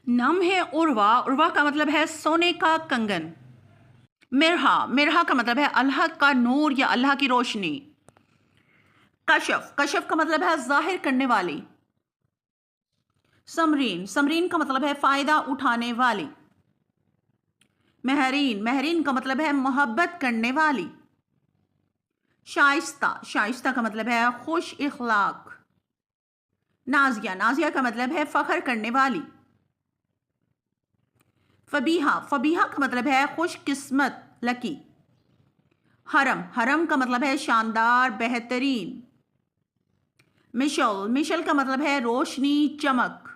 نام ہے عروا، عروا کا مطلب ہے سونے کا کنگن۔ مرہا، مرہا کا مطلب ہے اللہ کا نور یا اللہ کی روشنی۔ کشف، کشف کا مطلب ہے ظاہر کرنے والی۔ سمرین، سمرین کا مطلب ہے فائدہ اٹھانے والی۔ مہرین، مہرین کا مطلب ہے محبت کرنے والی۔ شائستہ، شائستہ کا مطلب ہے خوش اخلاق۔ نازیہ، نازیہ کا مطلب ہے فخر کرنے والی۔ فبیہہ، فبیہہ کا مطلب ہے خوش قسمت، لکی۔ حرم، حرم کا مطلب ہے شاندار، بہترین۔ مشل، مشل کا مطلب ہے روشنی، چمک۔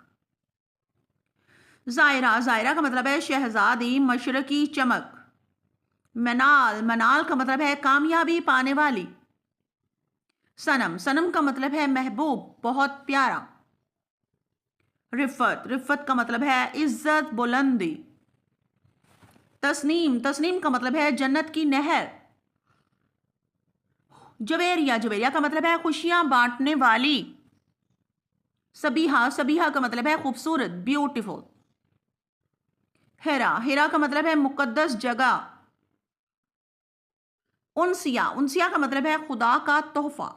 زائرہ، زائرہ کا مطلب ہے شہزادی، مشرقی چمک۔ منال، منال کا مطلب ہے کامیابی پانے والی۔ صنم، صنم کا مطلب ہے محبوب، بہت پیارا۔ رفت، رفت کا مطلب ہے عزت، بلندی۔ تسنیم، تسنیم کا مطلب ہے جنت کی نہر۔ جویریہ، جویریہ کا مطلب ہے خوشیاں بانٹنے والی۔ سبیحہ، سبیحہ کا مطلب ہے خوبصورت، بیوٹیفل۔ ہیرا، ہیرا کا مطلب ہے مقدس جگہ۔ انسیہ، انسیہ کا مطلب ہے خدا کا تحفہ۔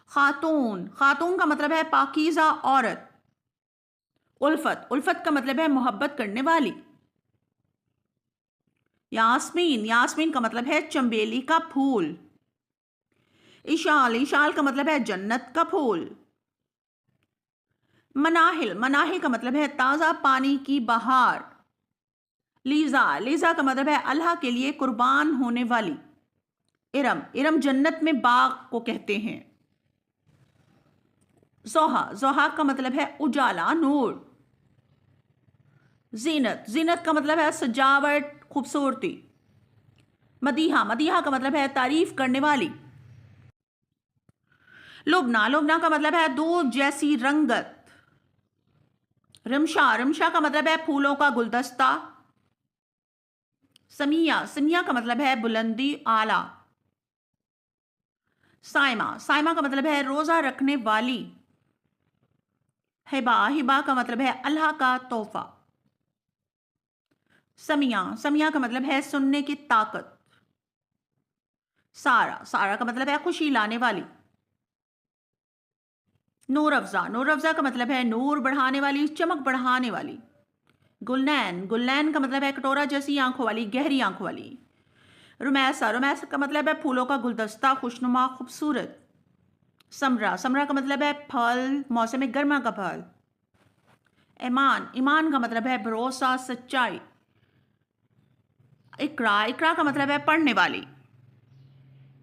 خاتون، خاتون کا مطلب ہے پاکیزہ عورت۔ الفت، الفت کا مطلب ہے محبت کرنے والی۔ یاسمین، یاسمین کا مطلب ہے چنبیلی کا پھول۔ اشال، اشال کا مطلب ہے جنت کا پھول۔ مناہل، مناہل کا مطلب ہے تازہ پانی کی بہار۔ لیزا، لیزا کا مطلب ہے اللہ کے لیے قربان ہونے والی۔ ارم، ارم جنت میں باغ کو کہتے ہیں۔ زوحا، زوحا کا مطلب ہے اجالا، نور۔ زینت، زینت کا مطلب ہے سجاوٹ، خوبصورتی۔ مدیحہ، مدیحہ کا مطلب ہے تعریف کرنے والی۔ لبنہ، لبنہ کا مطلب ہے دودھ جیسی رنگت۔ رمشا، رمشا کا مطلب ہے پھولوں کا گلدستہ۔ سمیہ، سمیہ کا مطلب ہے بلندی، اعلیٰ۔ سائمہ، سائمہ کا مطلب ہے روزہ رکھنے والی۔ ہبہ، ہبہ کا مطلب ہے اللہ کا تحفہ۔ سمیہ، سمیہ کا مطلب ہے سننے کی طاقت۔ سارا، سارا کا مطلب ہے خوشی لانے والی۔ نور افزا، نور افزا کا مطلب ہے نور بڑھانے والی، چمک بڑھانے والی۔ گلنین، گلنین کا مطلب ہے کٹورا جیسی آنکھوں والی، گہری آنکھوں والی۔ رمیسا، رمیسا کا مطلب ہے پھولوں کا گلدستہ، خوشنما، خوبصورت۔ سمرا، سمرا کا مطلب ہے پھل، موسم گرما کا پھل۔ ایمان، ایمان کا مطلب ہے بھروسہ، سچائی۔ اقرا، اقرا کا مطلب ہے پڑھنے والی۔